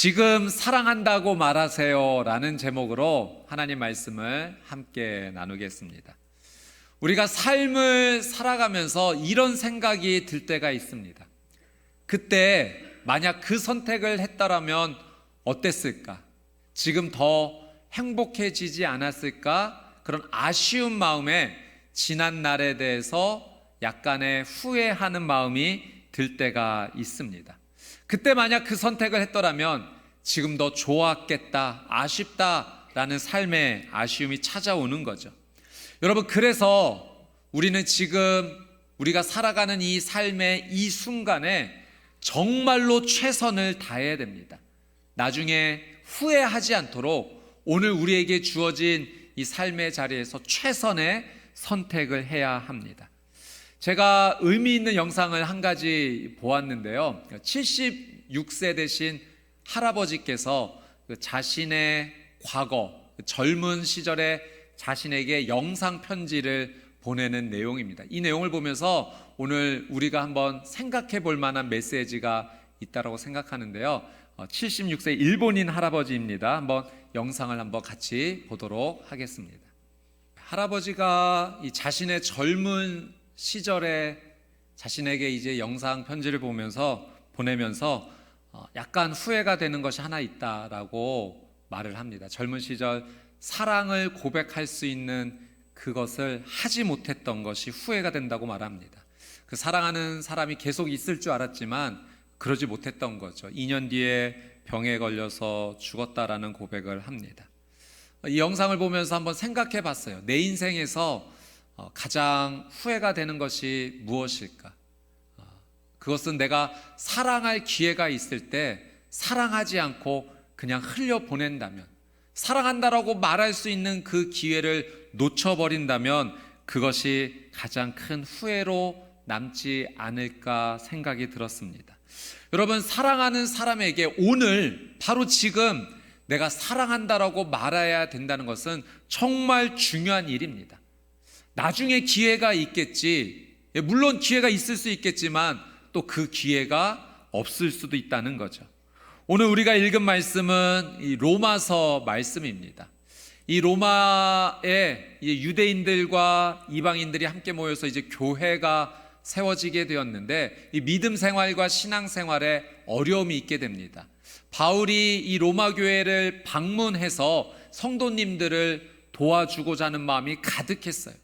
지금 사랑한다고 말하세요 라는 제목으로 하나님 말씀을 함께 나누겠습니다. 우리가 삶을 살아가면서 이런 생각이 들 때가 있습니다. 그때 만약 그 선택을 했더라면 어땠을까? 지금 더 행복해지지 않았을까? 그런 아쉬운 마음에 지난 날에 대해서 약간의 후회하는 마음이 들 때가 있습니다. 그때 만약 그 선택을 했더라면 지금 더 좋았겠다, 아쉽다라는 삶의 아쉬움이 찾아오는 거죠. 여러분, 그래서 우리는 지금 우리가 살아가는 이 삶의 이 순간에 정말로 최선을 다해야 됩니다. 나중에 후회하지 않도록 오늘 우리에게 주어진 이 삶의 자리에서 최선의 선택을 해야 합니다. 제가 의미 있는 영상을 한 가지 보았는데요. 76세 되신 할아버지께서 자신의 과거, 젊은 시절에 자신에게 영상 편지를 보내는 내용입니다. 이 내용을 보면서 오늘 우리가 한번 생각해 볼 만한 메시지가 있다고 생각하는데요. 76세 일본인 할아버지입니다. 한번 영상을 한번 같이 보도록 하겠습니다. 할아버지가 이 자신의 젊은 시절에 자신에게 이제 영상 편지를 보내면서 약간 후회가 되는 것이 하나 있다라고 말을 합니다. 젊은 시절 사랑을 고백할 수 있는 그것을 하지 못했던 것이 후회가 된다고 말합니다. 그 사랑하는 사람이 계속 있을 줄 알았지만 그러지 못했던 거죠. 2년 뒤에 병에 걸려서 죽었다라는 고백을 합니다. 이 영상을 보면서 한번 생각해 봤어요. 내 인생에서 가장 후회가 되는 것이 무엇일까? 그것은 내가 사랑할 기회가 있을 때 사랑하지 않고 그냥 흘려보낸다면, 사랑한다라고 말할 수 있는 그 기회를 놓쳐버린다면 그것이 가장 큰 후회로 남지 않을까 생각이 들었습니다. 여러분, 사랑하는 사람에게 오늘 바로 지금 내가 사랑한다라고 말해야 된다는 것은 정말 중요한 일입니다. 나중에 기회가 있겠지, 물론 기회가 있을 수 있겠지만 또 그 기회가 없을 수도 있다는 거죠. 오늘 우리가 읽은 말씀은 이 로마서 말씀입니다. 이 로마에 유대인들과 이방인들이 함께 모여서 이제 교회가 세워지게 되었는데 이 믿음 생활과 신앙 생활에 어려움이 있게 됩니다. 바울이 이 로마 교회를 방문해서 성도님들을 도와주고자 하는 마음이 가득했어요.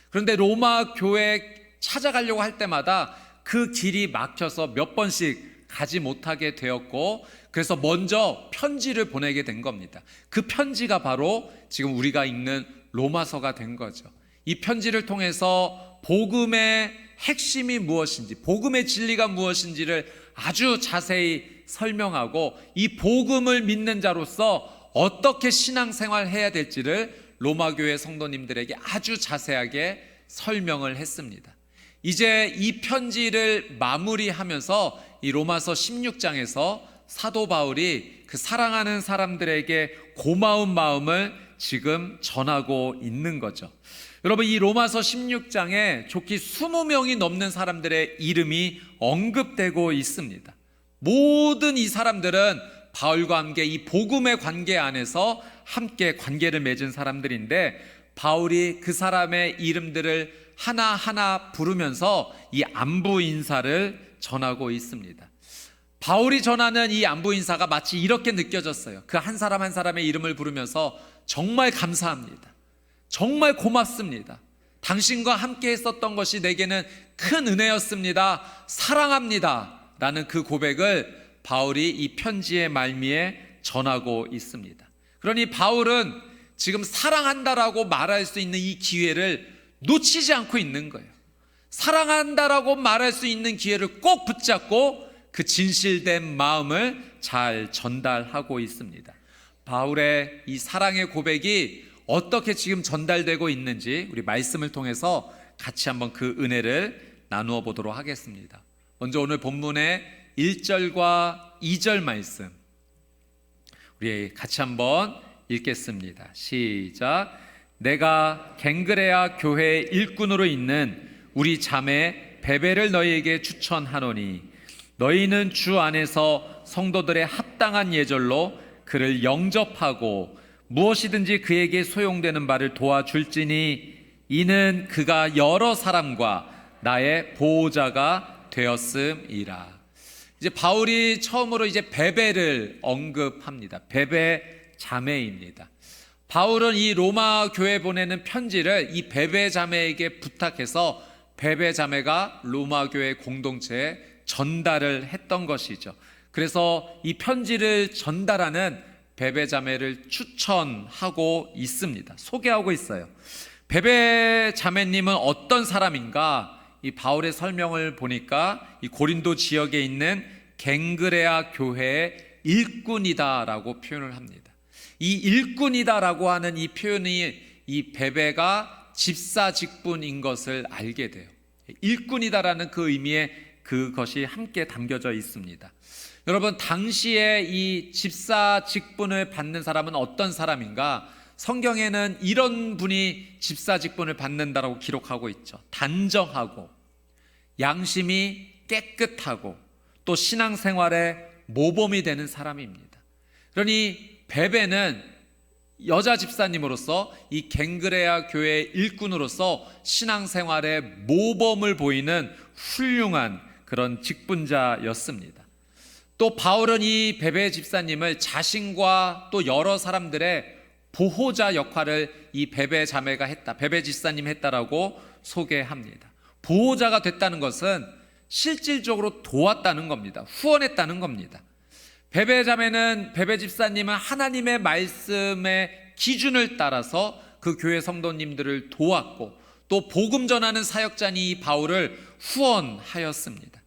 그런데 로마 교회 찾아가려고 할 때마다 그 길이 막혀서 몇 번씩 가지 못하게 되었고, 그래서 먼저 편지를 보내게 된 겁니다. 그 편지가 바로 지금 우리가 읽는 로마서가 된 거죠. 이 편지를 통해서 복음의 핵심이 무엇인지, 복음의 진리가 무엇인지를 아주 자세히 설명하고 이 복음을 믿는 자로서 어떻게 신앙생활 해야 될지를 로마 교회 성도님들에게 아주 자세하게 설명을 했습니다. 이제 이 편지를 마무리하면서 이 로마서 16장에서 사도 바울이 그 사랑하는 사람들에게 고마운 마음을 지금 전하고 있는 거죠. 여러분, 이 로마서 16장에 좋게 20명이 넘는 사람들의 이름이 언급되고 있습니다. 모든 이 사람들은 바울과 함께 이 복음의 관계 안에서 함께 관계를 맺은 사람들인데, 바울이 그 사람의 이름들을 하나하나 부르면서 이 안부 인사를 전하고 있습니다. 바울이 전하는 이 안부 인사가 마치 이렇게 느껴졌어요. 그 한 사람 한 사람의 이름을 부르면서 정말 감사합니다, 정말 고맙습니다, 당신과 함께 했었던 것이 내게는 큰 은혜였습니다, 사랑합니다 라는 그 고백을 바울이 이 편지의 말미에 전하고 있습니다. 그러니 바울은 지금 사랑한다라고 말할 수 있는 이 기회를 놓치지 않고 있는 거예요. 사랑한다라고 말할 수 있는 기회를 꼭 붙잡고 그 진실된 마음을 잘 전달하고 있습니다. 바울의 이 사랑의 고백이 어떻게 지금 전달되고 있는지 우리 말씀을 통해서 같이 한번 그 은혜를 나누어 보도록 하겠습니다. 먼저 오늘 본문의 1절과 2절 말씀 우리 같이 한번 읽겠습니다. 시작. 내가 갱그레아 교회의 일꾼으로 있는 우리 자매 베베를 너희에게 추천하노니 너희는 주 안에서 성도들의 합당한 예절로 그를 영접하고 무엇이든지 그에게 소용되는 바를 도와줄지니 이는 그가 여러 사람과 나의 보호자가 되었음이라. 이제 바울이 처음으로 이제 베베를 언급합니다. 베베 자매입니다. 바울은 이 로마 교회 보내는 편지를 이 베베 자매에게 부탁해서 베베 자매가 로마 교회 공동체에 전달을 했던 것이죠. 그래서 이 편지를 전달하는 베베 자매를 추천하고 있습니다. 소개하고 있어요. 베베 자매님은 어떤 사람인가? 이 바울의 설명을 보니까 이 고린도 지역에 있는 갱그레아 교회의 일꾼이다라고 표현을 합니다. 이 일꾼이다라고 하는 이 표현이 이 베베가 집사 직분인 것을 알게 돼요. 일꾼이다라는 그 의미에 그것이 함께 담겨져 있습니다. 여러분, 당시에 이 집사 직분을 받는 사람은 어떤 사람인가? 성경에는 이런 분이 집사 직분을 받는다라고 기록하고 있죠. 단정하고 양심이 깨끗하고 또 신앙생활에 모범이 되는 사람입니다. 그러니 베베는 여자 집사님으로서 이 갱그레아 교회의 일꾼으로서 신앙생활에 모범을 보이는 훌륭한 그런 직분자였습니다. 또 바울은 이 베베 집사님을 자신과 또 여러 사람들의 보호자 역할을 이 베베 자매가 했다, 베베 집사님이 했다라고 소개합니다. 보호자가 됐다는 것은 실질적으로 도왔다는 겁니다. 후원했다는 겁니다. 베베 자매는, 베베 집사님은 하나님의 말씀의 기준을 따라서 그 교회 성도님들을 도왔고 또 복음 전하는 사역자니 이 바울을 후원하였습니다.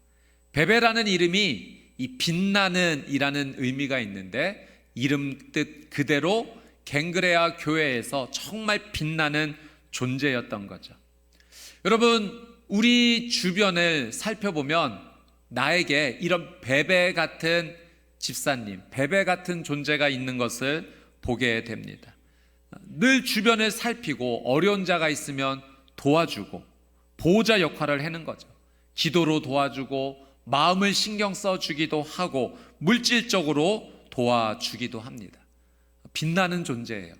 베베라는 이름이 이 빛나는 이라는 의미가 있는데 이름 뜻 그대로 갱그레아 교회에서 정말 빛나는 존재였던 거죠. 여러분, 우리 주변을 살펴보면 나에게 이런 베베 같은 집사님, 베베 같은 존재가 있는 것을 보게 됩니다. 늘 주변을 살피고 어려운 자가 있으면 도와주고 보호자 역할을 하는 거죠. 기도로 도와주고 마음을 신경 써주기도 하고 물질적으로 도와주기도 합니다. 빛나는 존재예요.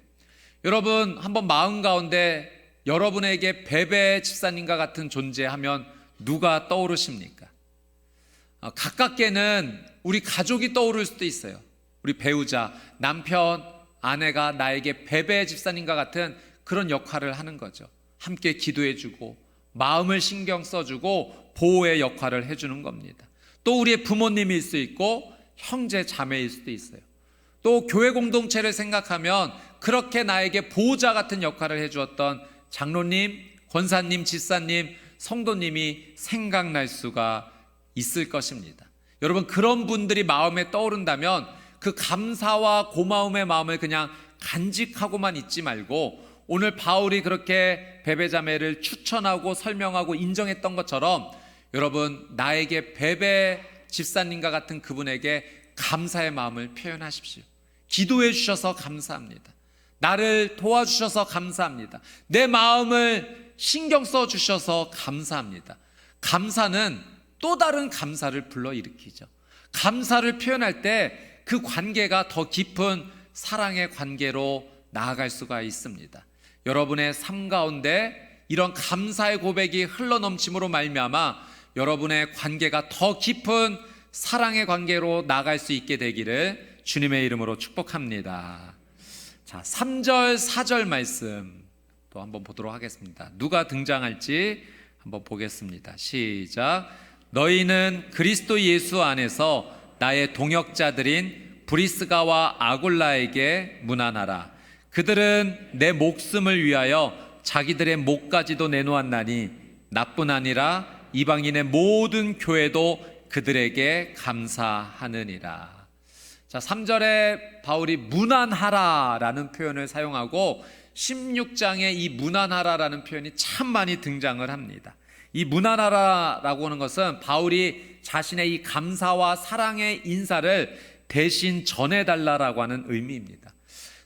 여러분, 한번 마음 가운데 여러분에게 베베 집사님과 같은 존재하면 누가 떠오르십니까? 가깝게는 우리 가족이 떠오를 수도 있어요. 우리 배우자, 남편, 아내가 나에게 베베 집사님과 같은 그런 역할을 하는 거죠. 함께 기도해주고 마음을 신경 써주고 보호의 역할을 해주는 겁니다. 또 우리의 부모님일 수 있고 형제 자매일 수도 있어요. 또 교회 공동체를 생각하면 그렇게 나에게 보호자 같은 역할을 해주었던 장로님, 권사님, 집사님, 성도님이 생각날 수가 있을 것입니다. 여러분, 그런 분들이 마음에 떠오른다면 그 감사와 고마움의 마음을 그냥 간직하고만 있지 말고 오늘 바울이 그렇게 베베 자매를 추천하고 설명하고 인정했던 것처럼 여러분, 나에게 베베 집사님과 같은 그분에게 감사의 마음을 표현하십시오. 기도해 주셔서 감사합니다. 나를 도와주셔서 감사합니다. 내 마음을 신경 써 주셔서 감사합니다. 감사는 또 다른 감사를 불러일으키죠. 감사를 표현할 때 그 관계가 더 깊은 사랑의 관계로 나아갈 수가 있습니다. 여러분의 삶 가운데 이런 감사의 고백이 흘러넘침으로 말미암아 여러분의 관계가 더 깊은 사랑의 관계로 나아갈 수 있게 되기를 주님의 이름으로 축복합니다. 자, 3절 4절 말씀 또 한번 보도록 하겠습니다. 누가 등장할지 한번 보겠습니다. 시작. 너희는 그리스도 예수 안에서 나의 동역자들인 브리스가와 아굴라에게 문안하라. 그들은 내 목숨을 위하여 자기들의 목까지도 내놓았나니 나뿐 아니라 이방인의 모든 교회도 그들에게 감사하느니라. 자, 3절에 바울이 문안하라라는 표현을 사용하고 16장에 이 문안하라라는 표현이 참 많이 등장을 합니다. 이 문안하라라고 하는 것은 바울이 자신의 이 감사와 사랑의 인사를 대신 전해달라라고 하는 의미입니다.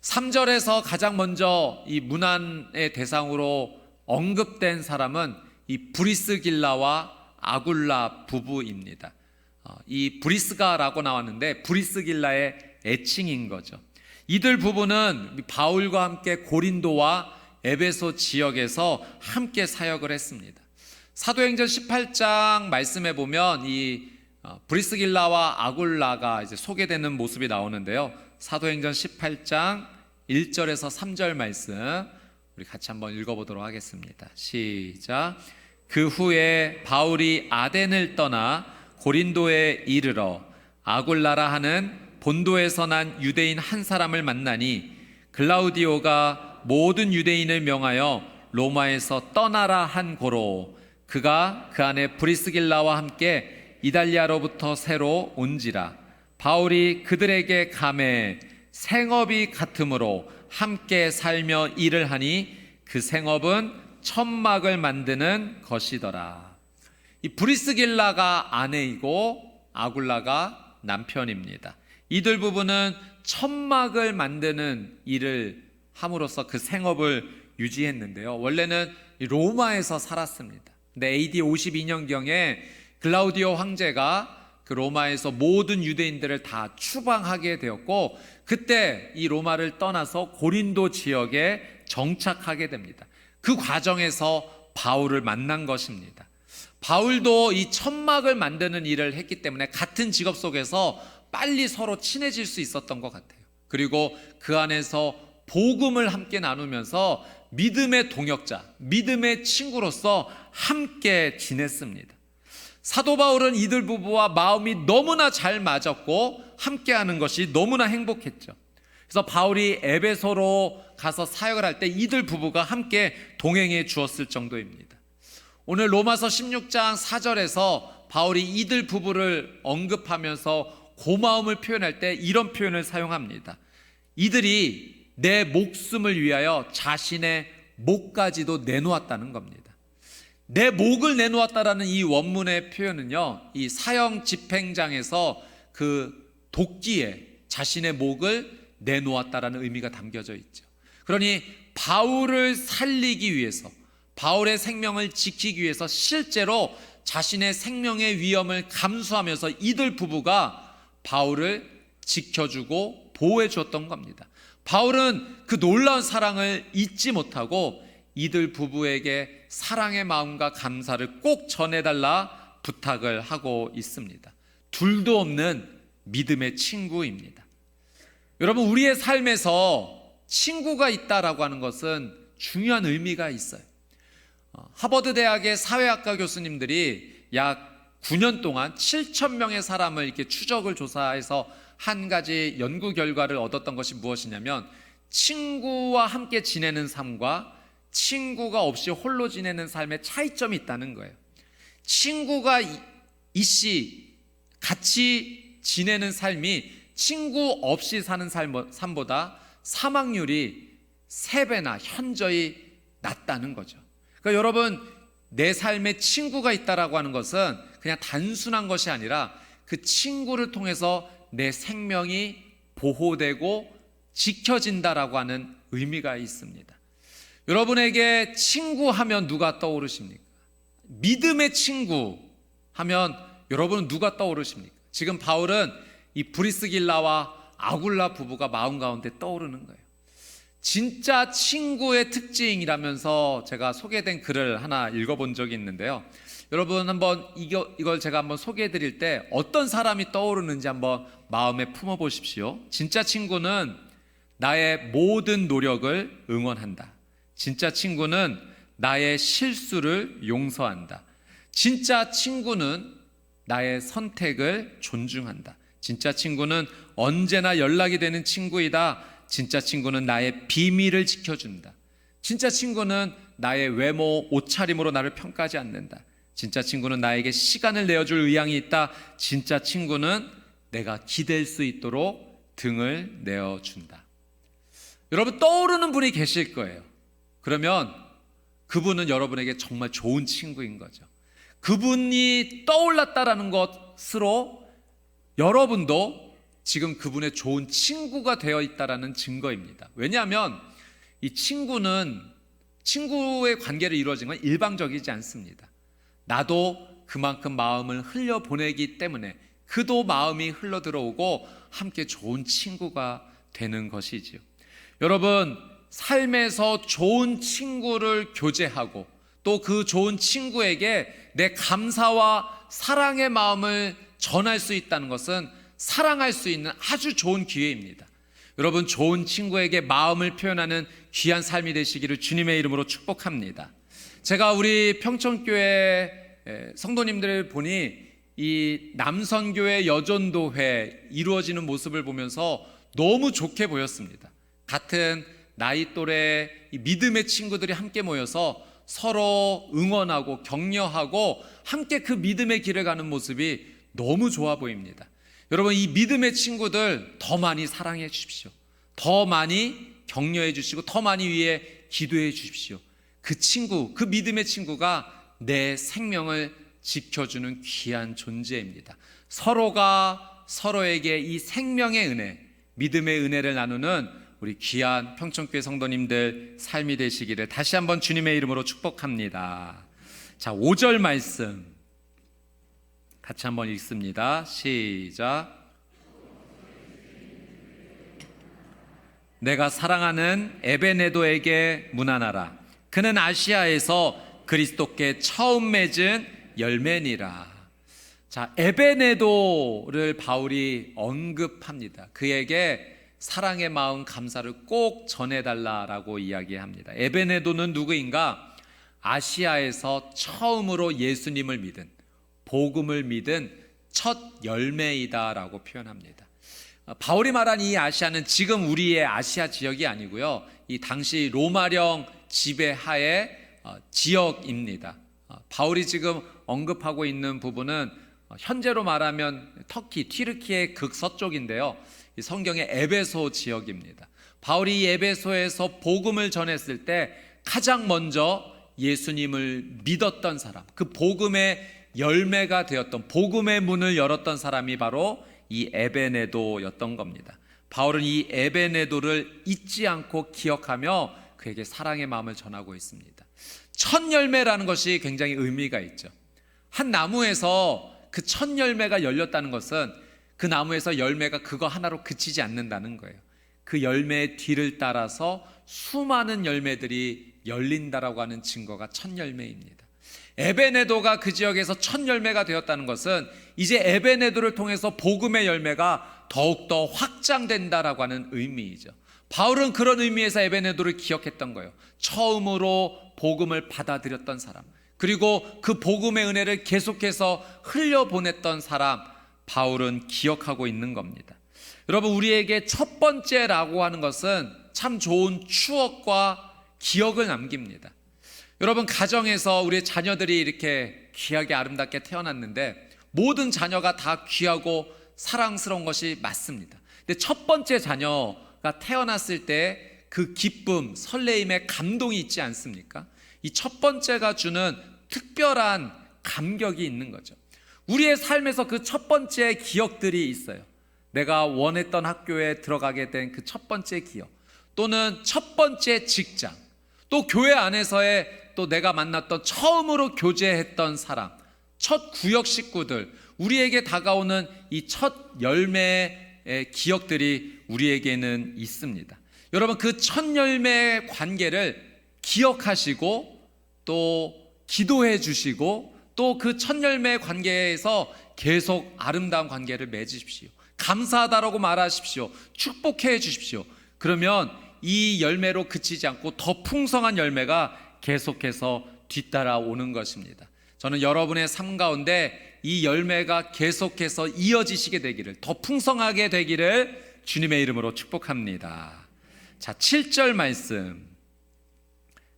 3절에서 가장 먼저 이 문안의 대상으로 언급된 사람은 이 브리스길라와 아굴라 부부입니다. 이 브리스가라고 나왔는데 브리스길라의 애칭인 거죠. 이들 부부는 바울과 함께 고린도와 에베소 지역에서 함께 사역을 했습니다. 사도행전 18장 말씀해 보면 이 브리스길라와 아굴라가 이제 소개되는 모습이 나오는데요. 사도행전 18장 1절에서 3절 말씀 우리 같이 한번 읽어보도록 하겠습니다. 시작. 그 후에 바울이 아덴을 떠나 고린도에 이르러 아굴라라 하는 본도에서 난 유대인 한 사람을 만나니 글라우디오가 모든 유대인을 명하여 로마에서 떠나라 한 고로 그가 그 안에 브리스길라와 함께 이달리아로부터 새로 온지라. 바울이 그들에게 감해 생업이 같으므로 함께 살며 일을 하니 그 생업은 천막을 만드는 것이더라. 이 브리스길라가 아내이고 아굴라가 남편입니다. 이들 부부는 천막을 만드는 일을 함으로써 그 생업을 유지했는데요. 원래는 로마에서 살았습니다. 근데 AD 52년경에 글라우디오 황제가 그 로마에서 모든 유대인들을 다 추방하게 되었고, 그때 이 로마를 떠나서 고린도 지역에 정착하게 됩니다. 그 과정에서 바울을 만난 것입니다. 바울도 이 천막을 만드는 일을 했기 때문에 같은 직업 속에서 빨리 서로 친해질 수 있었던 것 같아요. 그리고 그 안에서 복음을 함께 나누면서 믿음의 동역자, 믿음의 친구로서 함께 지냈습니다. 사도 바울은 이들 부부와 마음이 너무나 잘 맞았고 함께하는 것이 너무나 행복했죠. 그래서 바울이 에베소로 가서 사역을 할 때 이들 부부가 함께 동행해 주었을 정도입니다. 오늘 로마서 16장 4절에서 바울이 이들 부부를 언급하면서 고마움을 표현할 때 이런 표현을 사용합니다. 이들이 내 목숨을 위하여 자신의 목까지도 내놓았다는 겁니다. 내 목을 내놓았다라는 이 원문의 표현은요, 이 사형 집행장에서 그 도끼에 자신의 목을 내놓았다라는 의미가 담겨져 있죠. 그러니 바울을 살리기 위해서, 바울의 생명을 지키기 위해서 실제로 자신의 생명의 위험을 감수하면서 이들 부부가 바울을 지켜주고 보호해 주었던 겁니다. 바울은 그 놀라운 사랑을 잊지 못하고 이들 부부에게 사랑의 마음과 감사를 꼭 전해달라 부탁을 하고 있습니다. 둘도 없는 믿음의 친구입니다. 여러분, 우리의 삶에서 친구가 있다라고 하는 것은 중요한 의미가 있어요. 하버드 대학의 사회학과 교수님들이 약 9년 동안 7,000명의 사람을 이렇게 추적을 조사해서 한 가지 연구 결과를 얻었던 것이 무엇이냐면, 친구와 함께 지내는 삶과 친구가 없이 홀로 지내는 삶의 차이점이 있다는 거예요. 친구가 같이 지내는 삶이 친구 없이 사는 삶보다 사망률이 3배나 현저히 낮다는 거죠. 그러니까 여러분, 내 삶에 친구가 있다라고 하는 것은 그냥 단순한 것이 아니라 그 친구를 통해서 내 생명이 보호되고 지켜진다라고 하는 의미가 있습니다. 여러분에게 친구 하면 누가 떠오르십니까? 믿음의 친구 하면 여러분은 누가 떠오르십니까? 지금 바울은 이 브리스길라와 아굴라 부부가 마음 가운데 떠오르는 거예요. 진짜 친구의 특징이라면서 제가 소개된 글을 하나 읽어본 적이 있는데요. 여러분, 한번 이걸 제가 한번 소개해 드릴 때 어떤 사람이 떠오르는지 한번 마음에 품어 보십시오. 진짜 친구는 나의 모든 노력을 응원한다. 진짜 친구는 나의 실수를 용서한다. 진짜 친구는 나의 선택을 존중한다. 진짜 친구는 언제나 연락이 되는 친구이다. 진짜 친구는 나의 비밀을 지켜준다. 진짜 친구는 나의 외모, 옷차림으로 나를 평가하지 않는다. 진짜 친구는 나에게 시간을 내어줄 의향이 있다. 진짜 친구는 내가 기댈 수 있도록 등을 내어준다. 여러분, 떠오르는 분이 계실 거예요. 그러면 그분은 여러분에게 정말 좋은 친구인 거죠. 그분이 떠올랐다라는 것으로 여러분도 지금 그분의 좋은 친구가 되어 있다라는 증거입니다. 왜냐하면 이 친구의 관계를 이루어진 건 일방적이지 않습니다. 나도 그만큼 마음을 흘려보내기 때문에 그도 마음이 흘러 들어오고 함께 좋은 친구가 되는 것이지요. 여러분, 삶에서 좋은 친구를 교제하고 또 그 좋은 친구에게 내 감사와 사랑의 마음을 전할 수 있다는 것은 사랑할 수 있는 아주 좋은 기회입니다. 여러분, 좋은 친구에게 마음을 표현하는 귀한 삶이 되시기를 주님의 이름으로 축복합니다. 제가 우리 평촌교회 성도님들을 보니 이 남선교회 여전도회 이루어지는 모습을 보면서 너무 좋게 보였습니다. 같은 나이 또래 믿음의 친구들이 함께 모여서 서로 응원하고 격려하고 함께 그 믿음의 길을 가는 모습이 너무 좋아 보입니다. 여러분, 이 믿음의 친구들 더 많이 사랑해 주십시오. 더 많이 격려해 주시고 더 많이 위해 기도해 주십시오. 그 친구, 그 믿음의 친구가 내 생명을 지켜주는 귀한 존재입니다. 서로가 서로에게 이 생명의 은혜, 믿음의 은혜를 나누는 우리 귀한 평촌교회 성도님들 삶이 되시기를 다시 한번 주님의 이름으로 축복합니다. 자, 5절 말씀 같이 한번 읽습니다. 시작. 내가 사랑하는 에베네도에게 문안하라. 그는 아시아에서 그리스도께 처음 맺은 열매니라. 자, 에베네도를 바울이 언급합니다. 그에게 사랑의 마음, 감사를 꼭 전해달라라고 이야기합니다. 에베네도는 누구인가? 아시아에서 처음으로 예수님을 믿은, 복음을 믿은 첫 열매이다라고 표현합니다. 바울이 말한 이 아시아는 지금 우리의 아시아 지역이 아니고요, 이 당시 로마령 지배하의 지역입니다. 바울이 지금 언급하고 있는 부분은 현재로 말하면 터키, 튀르키의 극서쪽인데요, 이 성경의 에베소 지역입니다. 바울이 이 에베소에서 복음을 전했을 때 가장 먼저 예수님을 믿었던 사람, 그 복음의 열매가 되었던, 복음의 문을 열었던 사람이 바로 이 에베네도였던 겁니다. 바울은 이 에베네도를 잊지 않고 기억하며 그에게 사랑의 마음을 전하고 있습니다. 첫 열매라는 것이 굉장히 의미가 있죠. 한 나무에서 그 첫 열매가 열렸다는 것은 그 나무에서 열매가 그거 하나로 그치지 않는다는 거예요. 그 열매의 뒤를 따라서 수많은 열매들이 열린다라고 하는 증거가 첫 열매입니다. 에베네도가 그 지역에서 첫 열매가 되었다는 것은 이제 에베네도를 통해서 복음의 열매가 더욱더 확장된다라고 하는 의미이죠. 바울은 그런 의미에서 에베네도를 기억했던 거예요. 처음으로 복음을 받아들였던 사람, 그리고 그 복음의 은혜를 계속해서 흘려보냈던 사람, 바울은 기억하고 있는 겁니다. 여러분, 우리에게 첫 번째라고 하는 것은 참 좋은 추억과 기억을 남깁니다. 여러분, 가정에서 우리의 자녀들이 이렇게 귀하게 아름답게 태어났는데 모든 자녀가 다 귀하고 사랑스러운 것이 맞습니다. 근데 첫 번째 자녀가 태어났을 때 그 기쁨, 설레임의 감동이 있지 않습니까? 이 첫 번째가 주는 특별한 감격이 있는 거죠. 우리의 삶에서 그 첫 번째 기억들이 있어요. 내가 원했던 학교에 들어가게 된 그 첫 번째 기억, 또는 첫 번째 직장, 또 교회 안에서의 또 내가 만났던 처음으로 교제했던 사람, 첫 구역 식구들, 우리에게 다가오는 이 첫 열매의 기억들이 우리에게는 있습니다. 여러분, 그 첫 열매의 관계를 기억하시고 또 기도해 주시고 또 그 첫 열매의 관계에서 계속 아름다운 관계를 맺으십시오. 감사하다라고 말하십시오. 축복해 주십시오. 그러면 이 열매로 그치지 않고 더 풍성한 열매가 계속해서 뒤따라오는 것입니다. 저는 여러분의 삶 가운데 이 열매가 계속해서 이어지시게 되기를, 더 풍성하게 되기를 주님의 이름으로 축복합니다. 자, 7절 말씀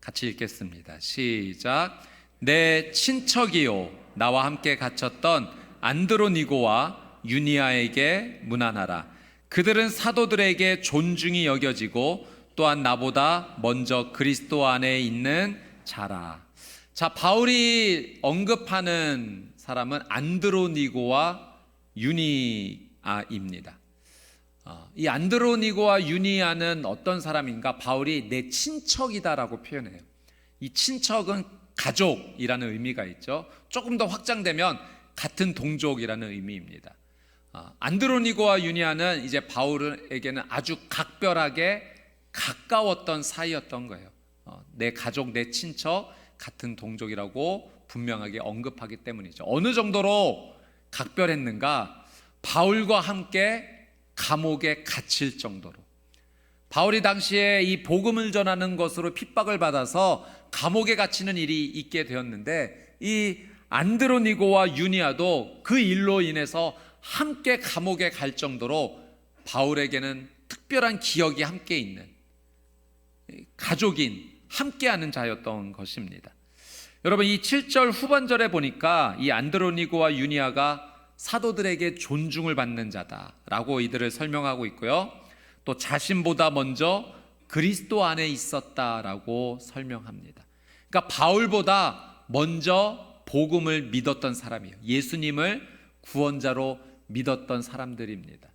같이 읽겠습니다. 시작. 내 친척이요 나와 함께 갇혔던 안드로니고와 유니아에게 문안하라. 그들은 사도들에게 존중이 여겨지고 또한 나보다 먼저 그리스도 안에 있는 자라. 자, 바울이 언급하는 사람은 안드로니고와 유니아입니다. 이 안드로니고와 유니아는 어떤 사람인가? 바울이 내 친척이다라고 표현해요. 이 친척은 가족이라는 의미가 있죠. 조금 더 확장되면 같은 동족이라는 의미입니다. 안드로니고와 유니아는 이제 바울에게는 아주 각별하게 가까웠던 사이였던 거예요. 내 가족, 내 친척, 같은 동족이라고 분명하게 언급하기 때문이죠. 어느 정도로 각별했는가? 바울과 함께 감옥에 갇힐 정도로. 바울이 당시에 이 복음을 전하는 것으로 핍박을 받아서 감옥에 갇히는 일이 있게 되었는데, 이 안드로니고와 유니아도 그 일로 인해서 함께 감옥에 갈 정도로 바울에게는 특별한 기억이 함께 있는 가족인, 함께하는 자였던 것입니다. 여러분, 이 7절 후반절에 보니까 이 안드로니고와 유니아가 사도들에게 존중을 받는 자다라고 이들을 설명하고 있고요, 또 자신보다 먼저 그리스도 안에 있었다라고 설명합니다. 그러니까 바울보다 먼저 복음을 믿었던 사람이에요. 예수님을 구원자로 믿었던 사람들입니다.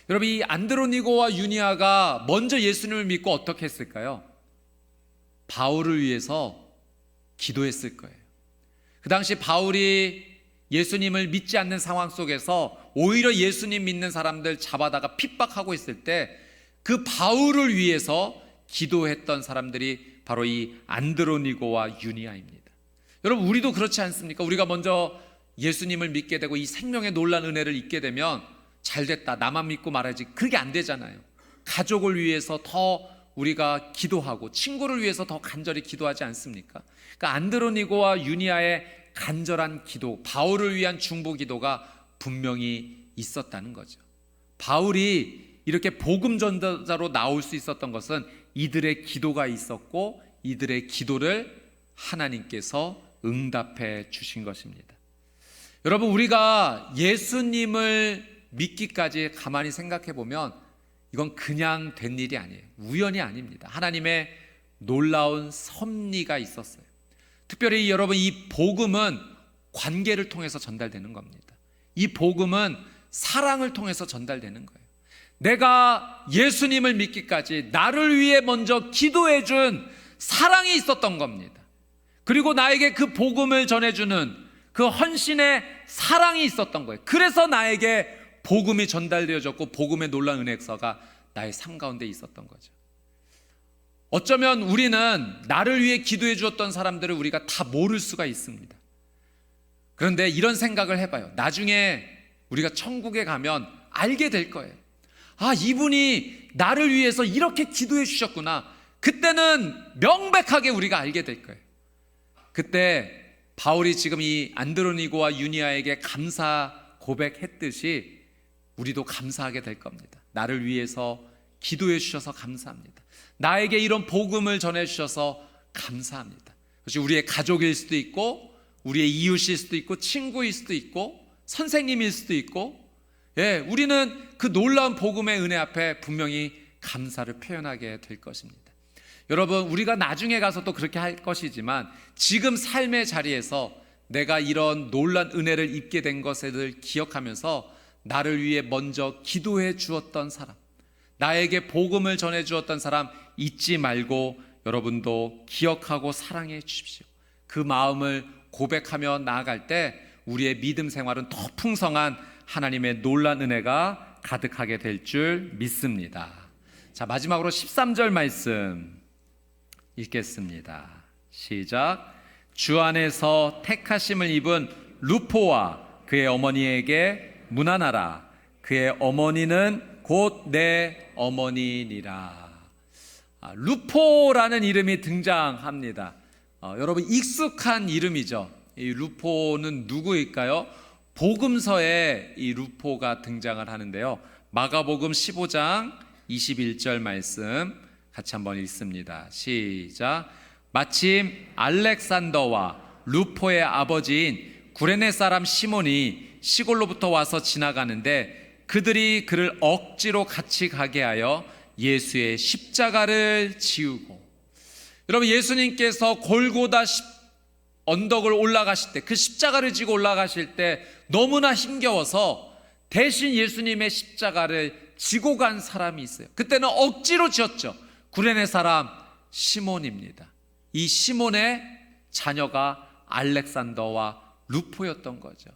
여러분, 이 안드로니고와 유니아가 먼저 예수님을 믿고 어떻게 했을까요? 바울을 위해서 기도했을 거예요. 그 당시 바울이 예수님을 믿지 않는 상황 속에서 오히려 예수님 믿는 사람들 잡아다가 핍박하고 있을 때 그 바울을 위해서 기도했던 사람들이 바로 이 안드로니고와 유니아입니다. 여러분, 우리도 그렇지 않습니까? 우리가 먼저 예수님을 믿게 되고 이 생명의 놀라운 은혜를 잊게 되면 잘됐다, 나만 믿고 말하지, 그게 안 되잖아요. 가족을 위해서 더 우리가 기도하고 친구를 위해서 더 간절히 기도하지 않습니까? 그러니까 안드로니고와 유니아의 간절한 기도, 바울을 위한 중보 기도가 분명히 있었다는 거죠. 바울이 이렇게 복음 전도자로 나올 수 있었던 것은 이들의 기도가 있었고, 이들의 기도를 하나님께서 응답해 주신 것입니다. 여러분, 우리가 예수님을 믿기까지 가만히 생각해 보면 이건 그냥 된 일이 아니에요. 우연이 아닙니다. 하나님의 놀라운 섭리가 있었어요. 특별히 여러분, 이 복음은 관계를 통해서 전달되는 겁니다. 이 복음은 사랑을 통해서 전달되는 거예요. 내가 예수님을 믿기까지 나를 위해 먼저 기도해 준 사랑이 있었던 겁니다. 그리고 나에게 그 복음을 전해주는 그 헌신의 사랑이 있었던 거예요. 그래서 나에게 복음이 전달되어졌고 복음의 놀라운 은혜가 나의 삶 가운데 있었던 거죠. 어쩌면 우리는 나를 위해 기도해 주었던 사람들을 우리가 다 모를 수가 있습니다. 그런데 이런 생각을 해봐요. 나중에 우리가 천국에 가면 알게 될 거예요. 아, 이분이 나를 위해서 이렇게 기도해 주셨구나. 그때는 명백하게 우리가 알게 될 거예요. 그때 바울이 지금 이 안드로니고와 유니아에게 감사 고백했듯이 우리도 감사하게 될 겁니다. 나를 위해서 기도해 주셔서 감사합니다. 나에게 이런 복음을 전해 주셔서 감사합니다. 그것이 우리의 가족일 수도 있고, 우리의 이웃일 수도 있고, 친구일 수도 있고, 선생님일 수도 있고, 우리는 그 놀라운 복음의 은혜 앞에 분명히 감사를 표현하게 될 것입니다. 여러분, 우리가 나중에 가서 또 그렇게 할 것이지만 지금 삶의 자리에서 내가 이런 놀라운 은혜를 입게 된 것을 기억하면서 나를 위해 먼저 기도해 주었던 사람, 나에게 복음을 전해 주었던 사람 잊지 말고 여러분도 기억하고 사랑해 주십시오. 그 마음을 고백하며 나아갈 때 우리의 믿음 생활은 더 풍성한 하나님의 놀라운 은혜가 가득하게 될 줄 믿습니다. 자, 마지막으로 13절 말씀 읽겠습니다. 시작. 주 안에서 택하심을 입은 루포와 그의 어머니에게 문안하라. 그의 어머니는 곧 내 어머니니라. 루포라는 이름이 등장합니다. 여러분, 익숙한 이름이죠. 이 루포는 누구일까요? 복음서에 이 루포가 등장을 하는데요, 마가복음 15장 21절 말씀 같이 한번 읽습니다. 시작. 마침 알렉산더와 루포의 아버지인 구레네 사람 시몬이 시골로부터 와서 지나가는데 그들이 그를 억지로 같이 가게 하여 예수의 십자가를 지우고. 여러분, 예수님께서 골고다 언덕을 올라가실 때, 그 십자가를 지고 올라가실 때 너무나 힘겨워서 대신 예수님의 십자가를 지고 간 사람이 있어요. 그때는 억지로 지었죠. 구레네 사람 시몬입니다. 이 시몬의 자녀가 알렉산더와 루포였던 거죠.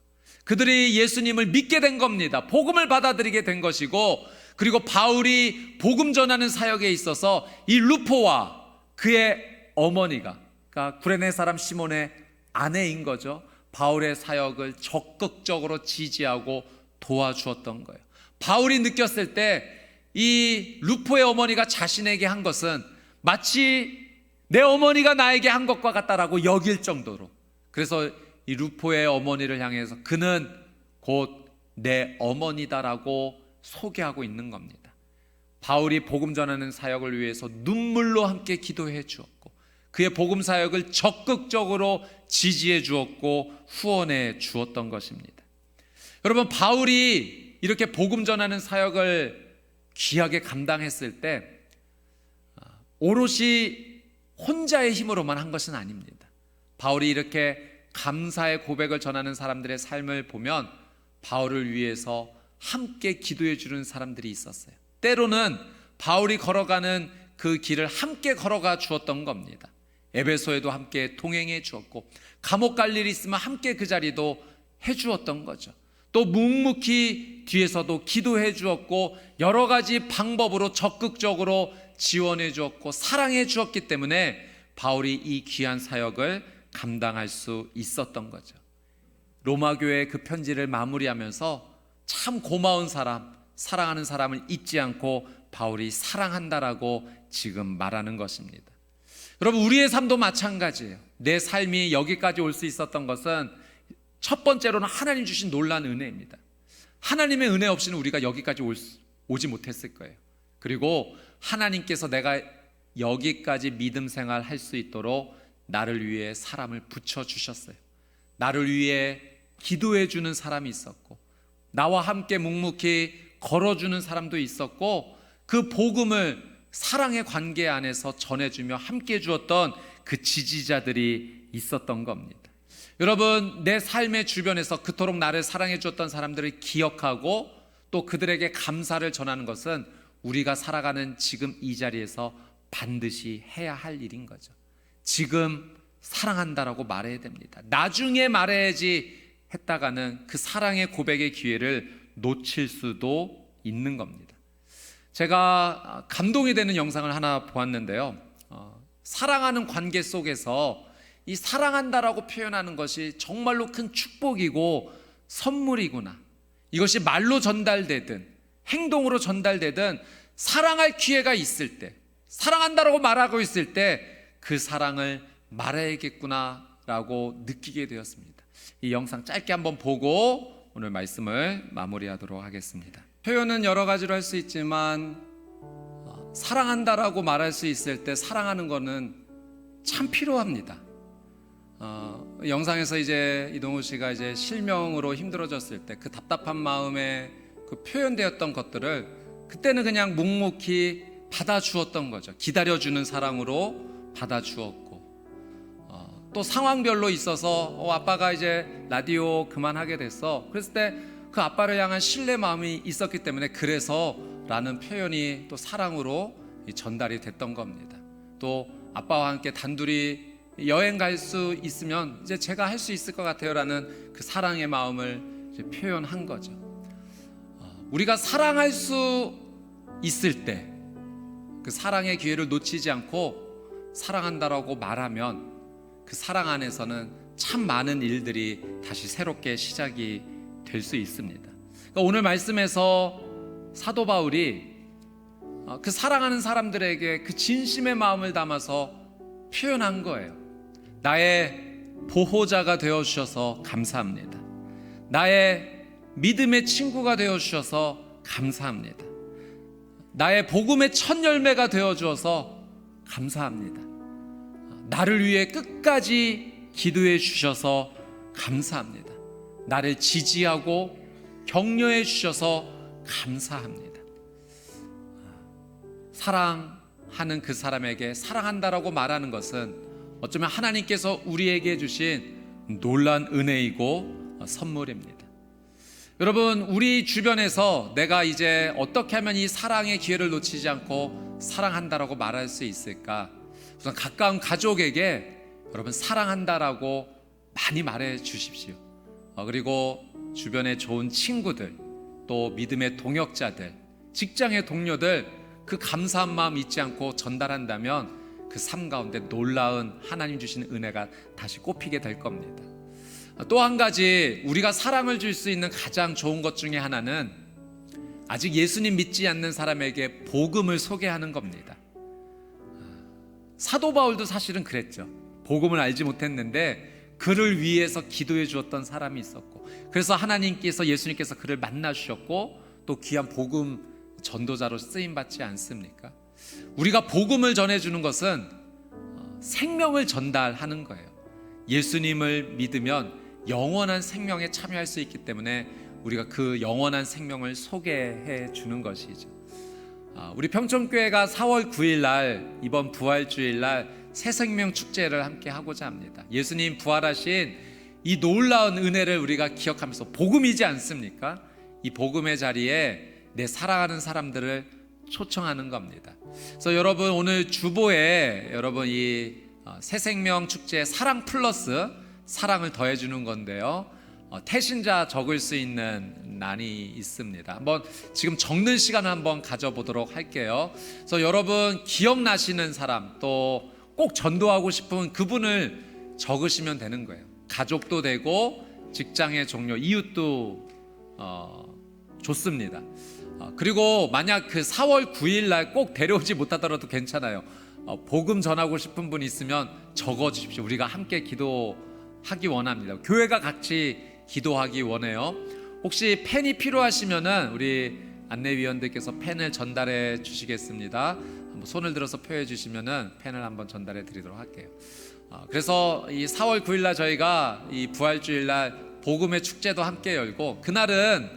그들이 예수님을 믿게 된 겁니다. 복음을 받아들이게 된 것이고, 그리고 바울이 복음 전하는 사역에 있어서 이 루포와 그의 어머니가, 그러니까 구레네 사람 시몬의 아내인 거죠, 바울의 사역을 적극적으로 지지하고 도와주었던 거예요. 바울이 느꼈을 때 이 루포의 어머니가 자신에게 한 것은 마치 내 어머니가 나에게 한 것과 같다라고 여길 정도로, 그래서 이 루포의 어머니를 향해서 그는 곧 내 어머니다라고 소개하고 있는 겁니다. 바울이 복음 전하는 사역을 위해서 눈물로 함께 기도해 주었고, 그의 복음 사역을 적극적으로 지지해 주었고 후원해 주었던 것입니다. 여러분, 바울이 이렇게 복음 전하는 사역을 귀하게 감당했을 때 오롯이 혼자의 힘으로만 한 것은 아닙니다. 바울이 이렇게 감사의 고백을 전하는 사람들의 삶을 보면 바울을 위해서 함께 기도해 주는 사람들이 있었어요. 때로는 바울이 걸어가는 그 길을 함께 걸어가 주었던 겁니다. 에베소에도 함께 동행해 주었고, 감옥 갈 일이 있으면 함께 그 자리도 해 주었던 거죠. 또 묵묵히 뒤에서도 기도해 주었고, 여러 가지 방법으로 적극적으로 지원해 주었고 사랑해 주었기 때문에 바울이 이 귀한 사역을 감당할 수 있었던 거죠. 로마 교회의 그 편지를 마무리하면서 참 고마운 사람, 사랑하는 사람을 잊지 않고 바울이 사랑한다라고 지금 말하는 것입니다. 여러분, 우리의 삶도 마찬가지예요. 내 삶이 여기까지 올 수 있었던 것은 첫 번째로는 하나님 주신 놀라운 은혜입니다. 하나님의 은혜 없이는 우리가 여기까지 오지 못했을 거예요. 그리고 하나님께서 내가 여기까지 믿음 생활 할 수 있도록 나를 위해 사람을 붙여주셨어요. 나를 위해 기도해 주는 사람이 있었고, 나와 함께 묵묵히 걸어주는 사람도 있었고, 그 복음을 사랑의 관계 안에서 전해주며 함께 주었던 그 지지자들이 있었던 겁니다. 여러분, 내 삶의 주변에서 그토록 나를 사랑해 주었던 사람들을 기억하고 또 그들에게 감사를 전하는 것은 우리가 살아가는 지금 이 자리에서 반드시 해야 할 일인 거죠. 지금 사랑한다라고 말해야 됩니다. 나중에 말해야지 했다가는 그 사랑의 고백의 기회를 놓칠 수도 있는 겁니다. 제가 감동이 되는 영상을 하나 보았는데요, 사랑하는 관계 속에서 이 사랑한다라고 표현하는 것이 정말로 큰 축복이고 선물이구나, 이것이 말로 전달되든 행동으로 전달되든 사랑할 기회가 있을 때, 사랑한다라고 말하고 있을 때 그 사랑을 말해야겠구나라고 느끼게 되었습니다. 이 영상 짧게 한번 보고 오늘 말씀을 마무리하도록 하겠습니다. 표현은 여러 가지로 할 수 있지만 사랑한다라고 말할 수 있을 때 사랑하는 거는 참 필요합니다. 영상에서 이제 이동우 씨가 이제 실명으로 힘들어졌을 때 그 답답한 마음에 그 표현되었던 것들을 그때는 그냥 묵묵히 받아주었던 거죠. 기다려주는 사랑으로 받아주었고, 또 상황별로 있어서 아빠가 이제 라디오 그만하게 됐어, 그랬을 때 그 아빠를 향한 신뢰 마음이 있었기 때문에 그래서 라는 표현이 또 사랑으로 전달이 됐던 겁니다. 또 아빠와 함께 단둘이 여행 갈 수 있으면 이제 제가 할 수 있을 것 같아요 라는 그 사랑의 마음을 이제 표현한 거죠. 우리가 사랑할 수 있을 때 그 사랑의 기회를 놓치지 않고 사랑한다라고 말하면 그 사랑 안에서는 참 많은 일들이 다시 새롭게 시작이 될 수 있습니다. 그러니까 오늘 말씀에서 사도 바울이 그 사랑하는 사람들에게 그 진심의 마음을 담아서 표현한 거예요. 나의 보호자가 되어주셔서 감사합니다. 나의 믿음의 친구가 되어주셔서 감사합니다. 나의 복음의 첫 열매가 되어주셔서 감사합니다. 나를 위해 끝까지 기도해 주셔서 감사합니다. 나를 지지하고 격려해 주셔서 감사합니다. 사랑하는 그 사람에게 사랑한다라고 말하는 것은 어쩌면 하나님께서 우리에게 주신 놀라운 은혜이고 선물입니다. 여러분, 우리 주변에서 내가 이제 어떻게 하면 이 사랑의 기회를 놓치지 않고 사랑한다라고 말할 수 있을까? 우선 가까운 가족에게 여러분 사랑한다라고 많이 말해 주십시오. 그리고 주변에 좋은 친구들, 또 믿음의 동역자들, 직장의 동료들, 그 감사한 마음 잊지 않고 전달한다면 그 삶 가운데 놀라운 하나님 주신 은혜가 다시 꼽히게 될 겁니다. 또 한 가지, 우리가 사랑을 줄 수 있는 가장 좋은 것 중에 하나는 아직 예수님 믿지 않는 사람에게 복음을 소개하는 겁니다. 사도 바울도 사실은 그랬죠. 복음을 알지 못했는데 그를 위해서 기도해 주었던 사람이 있었고, 그래서 하나님께서, 예수님께서 그를 만나 주셨고 또 귀한 복음 전도자로 쓰임 받지 않습니까? 우리가 복음을 전해주는 것은 생명을 전달하는 거예요. 예수님을 믿으면 영원한 생명에 참여할 수 있기 때문에 우리가 그 영원한 생명을 소개해 주는 것이죠. 우리 평촌교회가 4월 9일 날, 이번 부활주일 날 새생명 축제를 함께 하고자 합니다. 예수님 부활하신 이 놀라운 은혜를 우리가 기억하면서, 복음이지 않습니까? 이 복음의 자리에 내 사랑하는 사람들을 초청하는 겁니다. 그래서 여러분, 오늘 주보에 여러분 이 새생명 축제 사랑 플러스 사랑을 더해주는 건데요, 태신자 적을 수 있는 난이 있습니다. 한번 지금 적는 시간을 한번 가져보도록 할게요. 그래서 여러분 기억나시는 사람, 또 꼭 전도하고 싶은 그분을 적으시면 되는 거예요. 가족도 되고 직장의 동료, 이웃도 좋습니다. 그리고 만약 그 4월 9일 날 꼭 데려오지 못하더라도 괜찮아요. 복음 전하고 싶은 분 있으면 적어 주십시오. 우리가 함께 기도하기 원합니다. 교회가 같이 기도하기 원해요. 혹시 펜이 필요하시면은 우리 안내위원들께서 펜을 전달해 주시겠습니다. 한번 손을 들어서 표해 주시면은 펜을 한번 전달해 드리도록 할게요. 그래서 이 4월 9일 날 저희가 이 부활주일 날 복음의 축제도 함께 열고, 그날은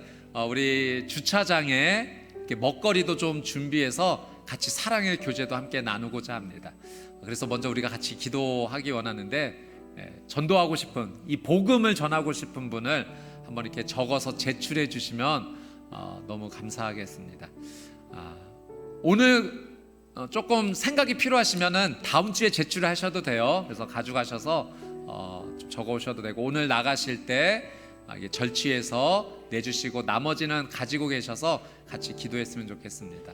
우리 주차장에 이렇게 먹거리도 좀 준비해서 같이 사랑의 교제도 함께 나누고자 합니다. 그래서 먼저 우리가 같이 기도하기 원하는데, 전도하고 싶은, 이 복음을 전하고 싶은 분을 한번 이렇게 적어서 제출해 주시면 너무 감사하겠습니다. 오늘 조금 생각이 필요하시면은 다음 주에 제출하셔도 돼요. 그래서 가져가셔서 좀 적어 오셔도 되고, 오늘 나가실 때 절취해서 내주시고 나머지는 가지고 계셔서 같이 기도했으면 좋겠습니다.